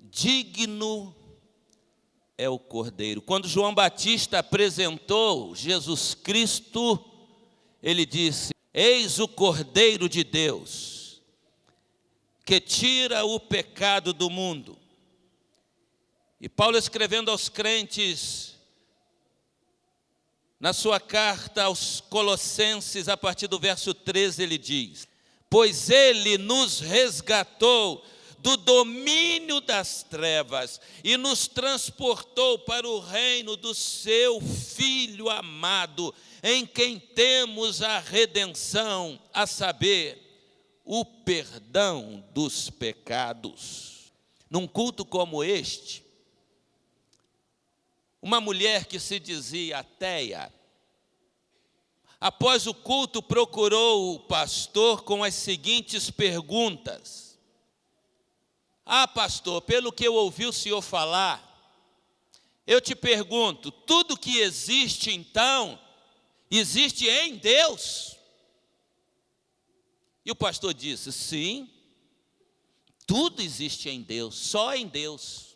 digno é o Cordeiro. Quando João Batista apresentou Jesus Cristo, ele disse: eis o Cordeiro de Deus, que tira o pecado do mundo. E Paulo, escrevendo aos crentes, na sua carta aos Colossenses, a partir do verso 13, ele diz: pois ele nos resgatou do domínio das trevas e nos transportou para o reino do seu Filho amado, em quem temos a redenção, a saber, o perdão dos pecados. Num culto como este, uma mulher que se dizia ateia, após o culto procurou o pastor com as seguintes perguntas: ah, pastor, pelo que eu ouvi o senhor falar, eu te pergunto, tudo que existe então, existe em Deus? E o pastor disse: sim, tudo existe em Deus, só em Deus.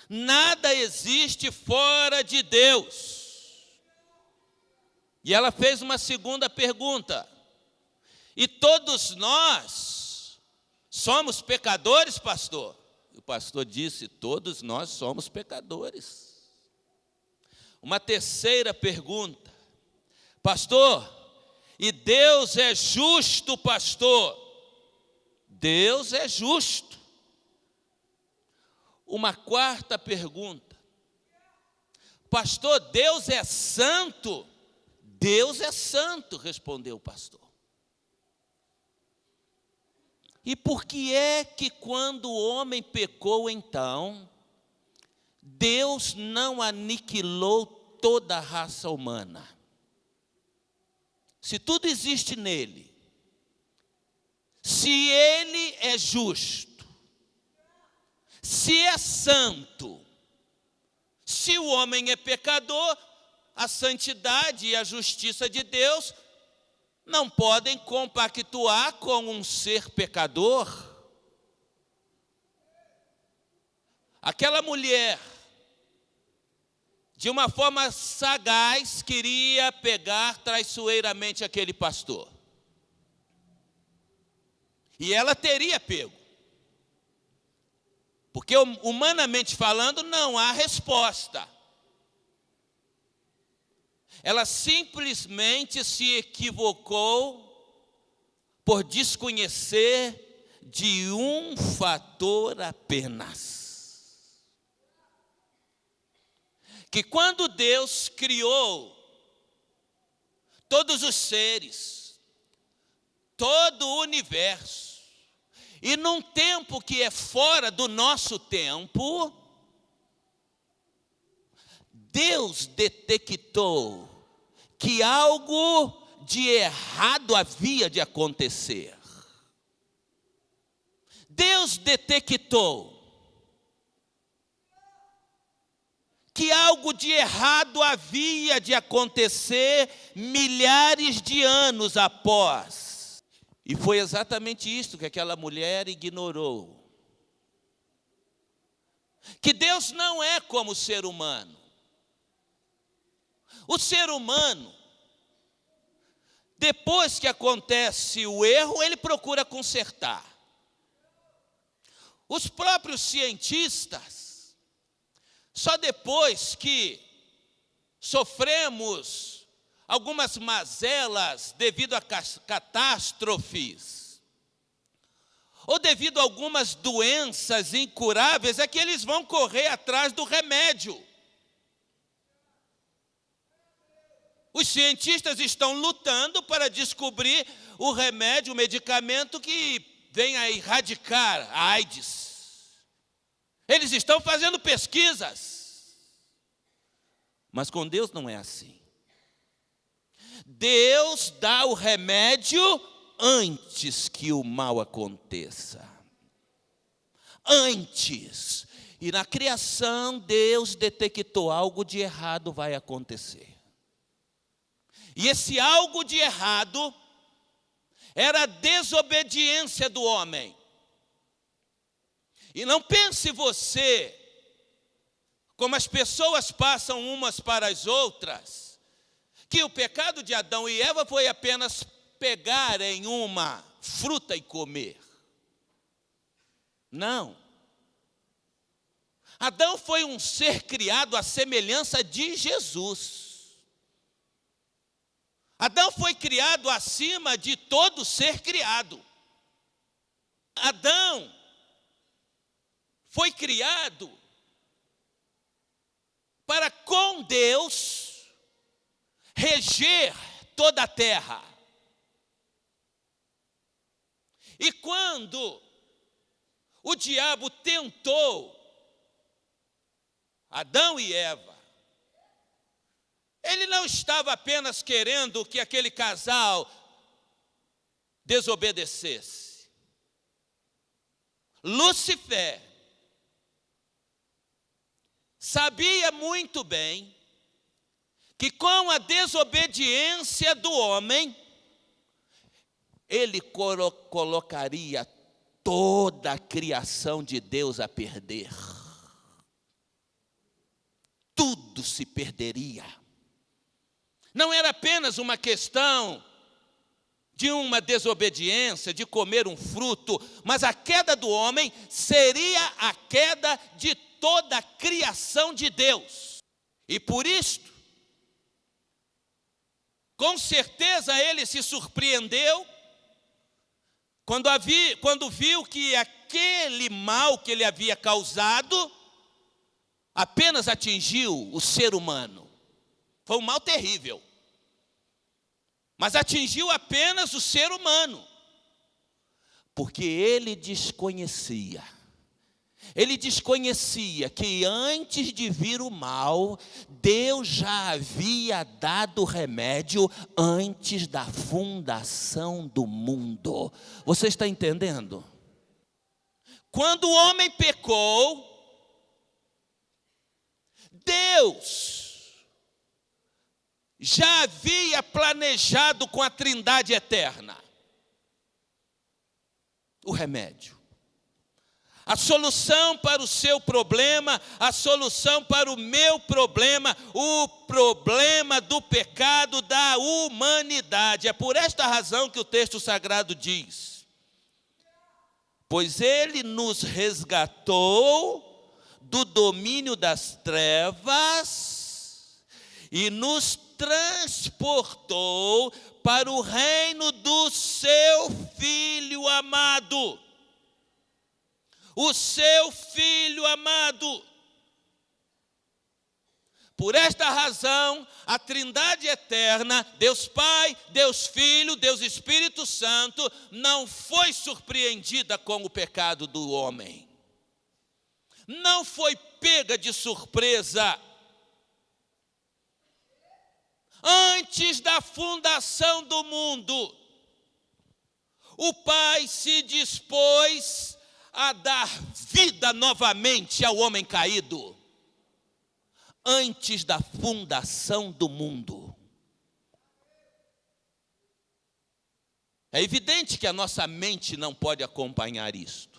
Nada existe fora de Deus. E ela fez uma segunda pergunta: e todos nós somos pecadores, pastor? E o pastor disse: todos nós somos pecadores. Uma terceira pergunta: pastor, e Deus é justo, pastor? Deus é justo. Uma quarta pergunta: pastor, Deus é santo? Deus é santo, respondeu o pastor. E por que é que quando o homem pecou, então, Deus não aniquilou toda a raça humana? Se tudo existe nele, se ele é justo, se é santo, se o homem é pecador, a santidade e a justiça de Deus não podem compactuar com um ser pecador. Aquela mulher, de uma forma sagaz, queria pegar traiçoeiramente aquele pastor. E ela teria pego. Porque, humanamente falando, não há resposta. Ela simplesmente se equivocou por desconhecer de um fator apenas. Que quando Deus criou todos os seres, todo o universo, e num tempo que é fora do nosso tempo, Deus detectou que algo de errado havia de acontecer. Deus detectou que algo de errado havia de acontecer milhares de anos após. E foi exatamente isso que aquela mulher ignorou. Que Deus não é como o ser humano. O ser humano, depois que acontece o erro, ele procura consertar. Os próprios cientistas, só depois que sofremos algumas mazelas devido a catástrofes, ou devido a algumas doenças incuráveis, é que eles vão correr atrás do remédio. Os cientistas estão lutando para descobrir o remédio, o medicamento que vem a erradicar a AIDS. Eles estão fazendo pesquisas. Mas com Deus não é assim. Deus dá o remédio antes que o mal aconteça. Antes. E na criação, Deus detectou algo de errado vai acontecer. E esse algo de errado era a desobediência do homem. E não pense você, como as pessoas passam umas para as outras, que o pecado de Adão e Eva foi apenas pegarem uma fruta e comer. Não. Adão foi um ser criado à semelhança de Jesus. Adão foi criado acima de todo ser criado. Adão foi criado para com Deus reger toda a terra. E quando o diabo tentou Adão e Eva, ele não estava apenas querendo que aquele casal desobedecesse. Lúcifer sabia muito bem que com a desobediência do homem, ele colocaria toda a criação de Deus a perder. Tudo se perderia. Não era apenas uma questão de uma desobediência, de comer um fruto, mas a queda do homem seria a queda de toda a criação de Deus. E por isto, com certeza ele se surpreendeu quando viu que aquele mal que ele havia causado apenas atingiu o ser humano. Foi um mal terrível. Mas atingiu apenas o ser humano. Porque ele desconhecia. Ele desconhecia que antes de vir o mal, Deus já havia dado remédio antes da fundação do mundo. Você está entendendo? Quando o homem pecou, Deus já havia planejado com a Trindade eterna o remédio. A solução para o seu problema, a solução para o meu problema, o problema do pecado da humanidade. É por esta razão que o texto sagrado diz: pois ele nos resgatou do domínio das trevas e nos transportou para o reino do seu Filho amado. O seu Filho amado. Por esta razão, a Trindade eterna, Deus Pai, Deus Filho, Deus Espírito Santo, não foi surpreendida com o pecado do homem. Não foi pega de surpresa. Antes da fundação do mundo, o Pai se dispôs a dar vida novamente ao homem caído. Antes da fundação do mundo. É evidente que a nossa mente não pode acompanhar isto.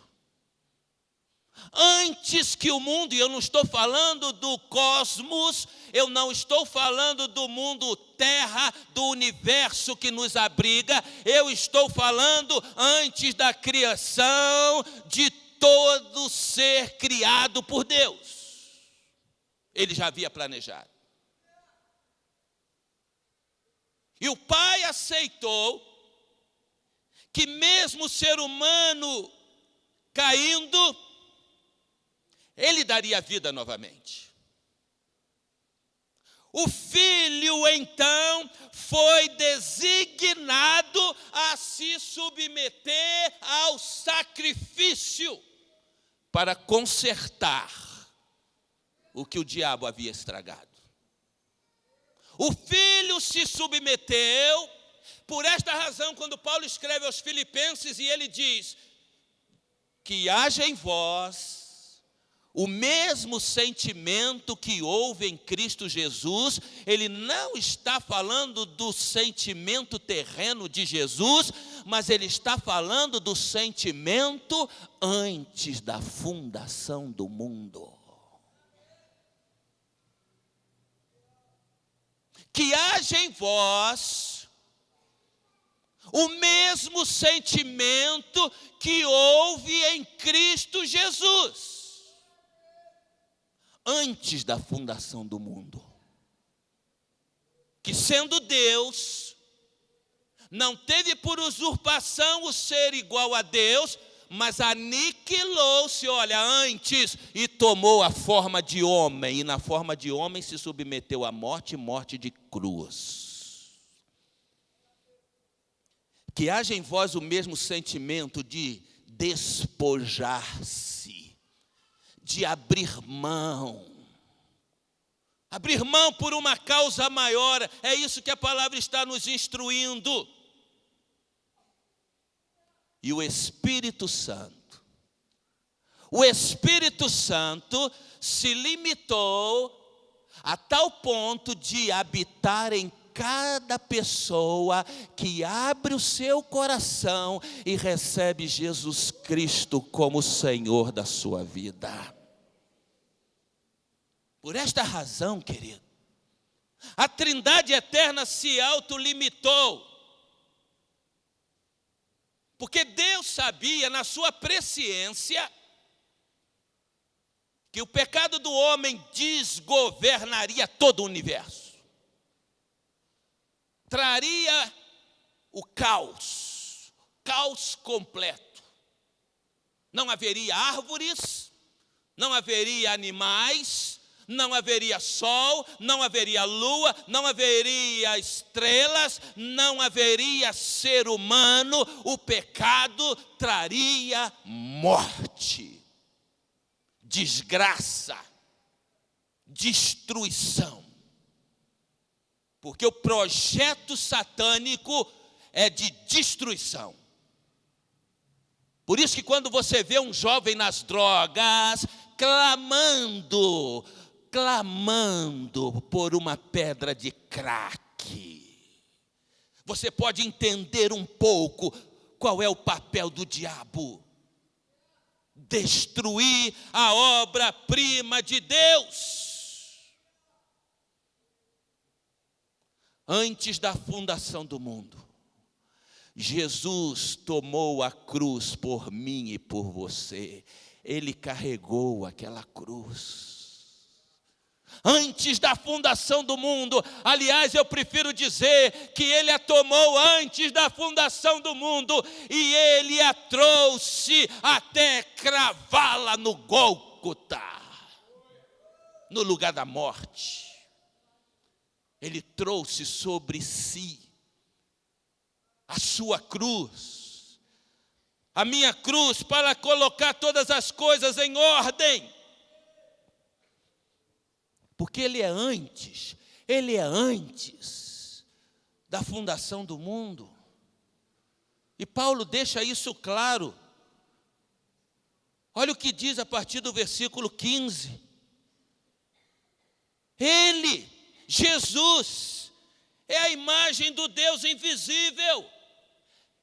Antes que o mundo, e eu não estou falando do cosmos, eu não estou falando do mundo terra, do universo que nos abriga, eu estou falando antes da criação de todo ser criado por Deus. Ele já havia planejado. E o Pai aceitou que mesmo o ser humano caindo, ele daria vida novamente. O Filho, então, foi designado a se submeter ao sacrifício para consertar o que o diabo havia estragado. O Filho se submeteu. Por esta razão, quando Paulo escreve aos Filipenses, e ele diz: que haja em vós O mesmo sentimento que houve em Cristo Jesus, ele não está falando do sentimento terreno de Jesus, mas ele está falando do sentimento antes da fundação do mundo. Que haja em vós o mesmo sentimento que houve em Cristo Jesus, antes da fundação do mundo. Que sendo Deus, não teve por usurpação o ser igual a Deus, mas aniquilou-se, olha, antes, e tomou a forma de homem, e na forma de homem se submeteu à morte, morte de cruz. Que haja em vós o mesmo sentimento de despojar-se, de abrir mão por uma causa maior. É isso que a palavra está nos instruindo. E o Espírito Santo se limitou a tal ponto de habitar em cada pessoa que abre o seu coração e recebe Jesus Cristo como Senhor da sua vida. Por esta razão, querido, a Trindade eterna se autolimitou. Porque Deus sabia, na sua presciência, que o pecado do homem desgovernaria todo o universo. Traria o caos completo. Não haveria árvores, não haveria animais, não haveria sol, não haveria lua, não haveria estrelas, não haveria ser humano. O pecado traria morte, desgraça, destruição. Porque o projeto satânico é de destruição. Por isso que quando você vê um jovem nas drogas, clamando por uma pedra de crack, você pode entender um pouco qual é o papel do diabo: destruir a obra-prima de Deus. Antes da fundação do mundo, Jesus tomou a cruz por mim e por você. Ele carregou aquela cruz. Antes da fundação do mundo, aliás, eu prefiro dizer que ele a tomou antes da fundação do mundo, e ele a trouxe até cravá-la no Gólgota, no lugar da morte. Ele trouxe sobre si a sua cruz, a minha cruz, para colocar todas as coisas em ordem. Porque ele é antes da fundação do mundo. E Paulo deixa isso claro. Olha o que diz a partir do versículo 15. Ele, Jesus, é a imagem do Deus invisível.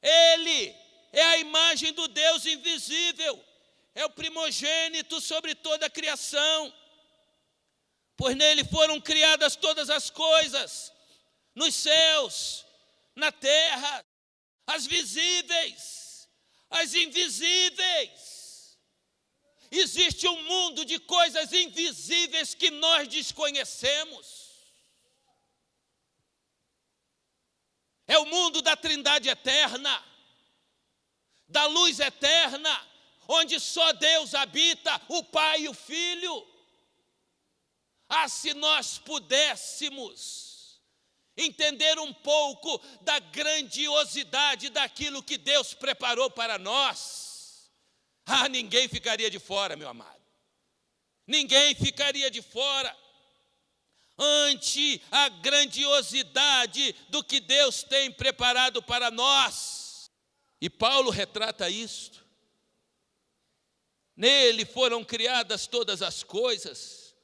Ele é a imagem do Deus invisível. É o primogênito sobre toda a criação. Pois nele foram criadas todas as coisas, nos céus, na terra, as visíveis, as invisíveis. Existe um mundo de coisas invisíveis que nós desconhecemos. É o mundo da Trindade eterna, da luz eterna, onde só Deus habita, o Pai e o Filho. Ah, se nós pudéssemos entender um pouco da grandiosidade daquilo que Deus preparou para nós, ninguém ficaria de fora, meu amado. Ninguém ficaria de fora ante a grandiosidade do que Deus tem preparado para nós. E Paulo retrata isto. Nele foram criadas todas as coisas,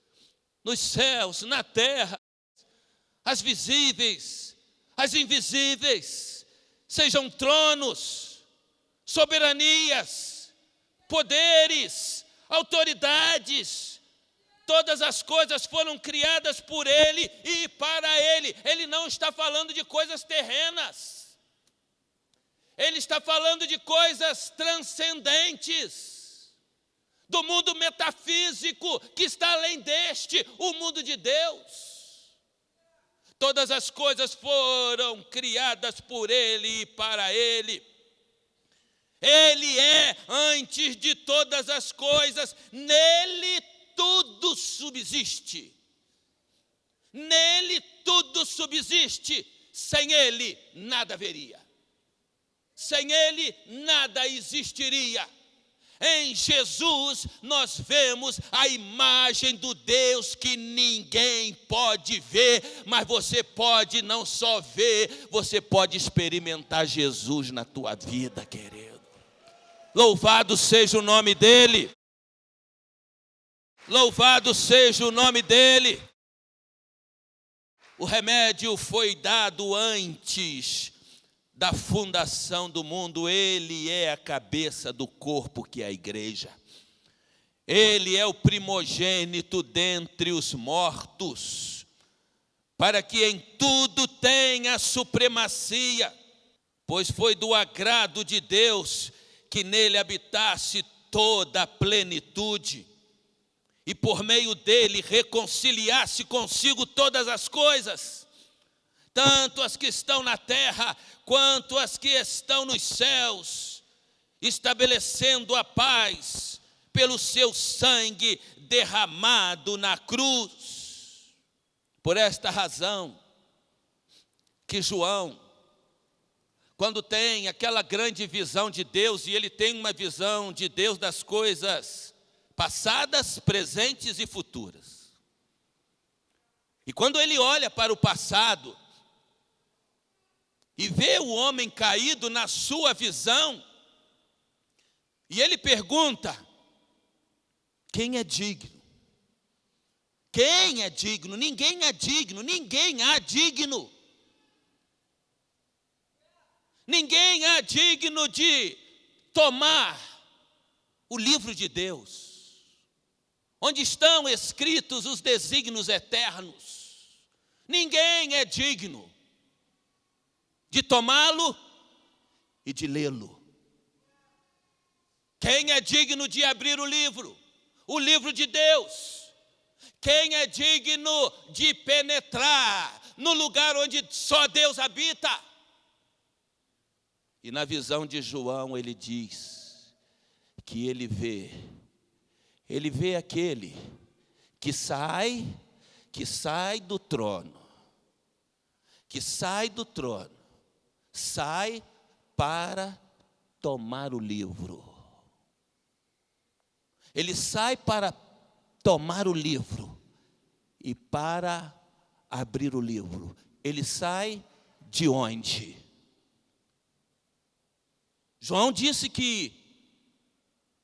nos céus, na terra, as visíveis, as invisíveis, sejam tronos, soberanias, poderes, autoridades, todas as coisas foram criadas por Ele e para Ele. Ele não está falando de coisas terrenas, Ele está falando de coisas transcendentes, do mundo metafísico que está além deste, o mundo de Deus. Todas as coisas foram criadas por Ele e para Ele. Ele é antes de todas as coisas, nele tudo subsiste. Nele tudo subsiste, sem Ele nada haveria. Sem Ele nada existiria. Em Jesus nós vemos a imagem do Deus que ninguém pode ver, mas você pode não só ver, você pode experimentar Jesus na tua vida, querido. Louvado seja o nome dEle. Louvado seja o nome dEle. O remédio foi dado antes da fundação do mundo. Ele é a cabeça do corpo que é a igreja. Ele é o primogênito dentre os mortos, para que em tudo tenha supremacia, pois foi do agrado de Deus que nele habitasse toda a plenitude, e por meio dele reconciliasse consigo todas as coisas, tanto as que estão na terra, quanto as que estão nos céus, estabelecendo a paz pelo seu sangue derramado na cruz. Por esta razão que João, quando tem aquela grande visão de Deus, e ele tem uma visão de Deus das coisas passadas, presentes e futuras. E quando ele olha para o passado e vê o homem caído na sua visão, e ele pergunta: quem é digno? Quem é digno? Ninguém é digno, ninguém há digno. Ninguém é digno de tomar o livro de Deus, onde estão escritos os desígnios eternos. Ninguém é digno de tomá-lo e de lê-lo. Quem é digno de abrir o livro de Deus? Quem é digno de penetrar no lugar onde só Deus habita? E na visão de João ele diz que ele vê aquele que sai do trono, sai para tomar o livro. Ele sai para tomar o livro e para abrir o livro. Ele sai de onde? João disse que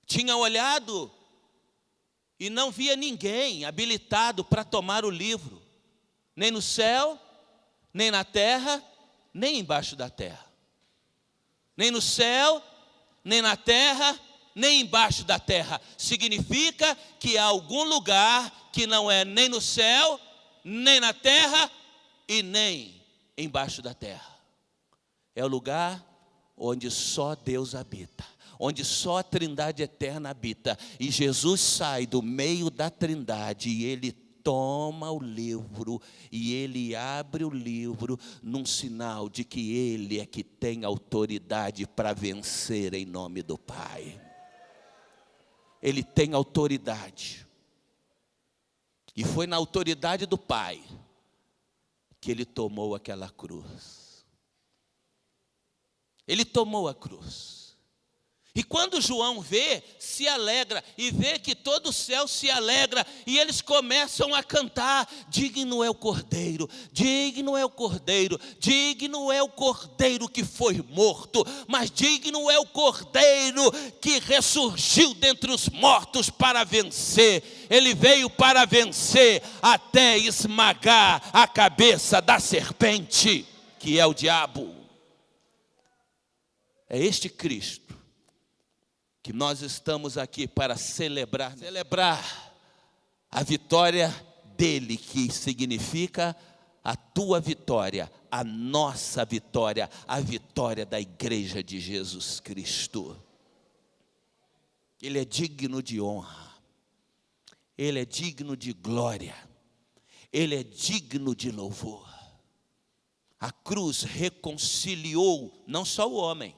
tinha olhado e não via ninguém habilitado para tomar o livro, nem no céu, nem na terra, nem embaixo da terra. Nem no céu, nem na terra, nem embaixo da terra. Significa que há algum lugar que não é nem no céu, nem na terra e nem embaixo da terra. É o lugar onde só Deus habita, onde só a Trindade eterna habita. E Jesus sai do meio da Trindade e ele toma o livro e ele abre o livro num sinal de que ele é que tem autoridade para vencer em nome do Pai. Ele tem autoridade. E foi na autoridade do Pai que ele tomou aquela cruz. Ele tomou a cruz. E quando João vê, se alegra, e vê que todo o céu se alegra, e eles começam a cantar: digno é o Cordeiro, digno é o Cordeiro, digno é o Cordeiro que foi morto, mas digno é o Cordeiro que ressurgiu dentre os mortos para vencer. Ele veio para vencer até esmagar a cabeça da serpente, que é o diabo. É este Cristo que nós estamos aqui para celebrar a vitória dele, que significa a tua vitória, a nossa vitória, a vitória da igreja de Jesus Cristo. Ele é digno de honra, ele é digno de glória, ele é digno de louvor. A cruz reconciliou não só o homem,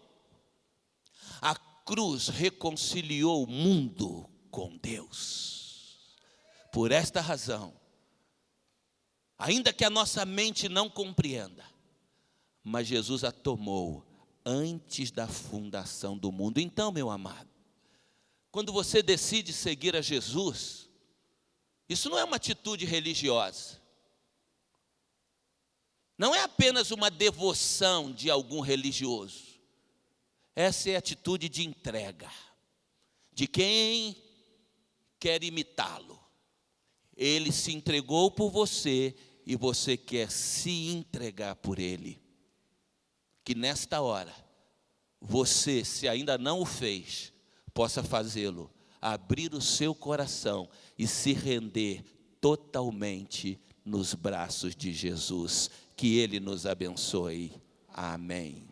a cruz reconciliou o mundo com Deus. Por esta razão, ainda que a nossa mente não compreenda, mas Jesus a tomou antes da fundação do mundo. Então, meu amado, quando você decide seguir a Jesus, isso não é uma atitude religiosa, não é apenas uma devoção de algum religioso. Essa é a atitude de entrega, de quem quer imitá-lo. Ele se entregou por você e você quer se entregar por ele. Que nesta hora, você, se ainda não o fez, possa fazê-lo, abrir o seu coração e se render totalmente nos braços de Jesus. Que ele nos abençoe. Amém.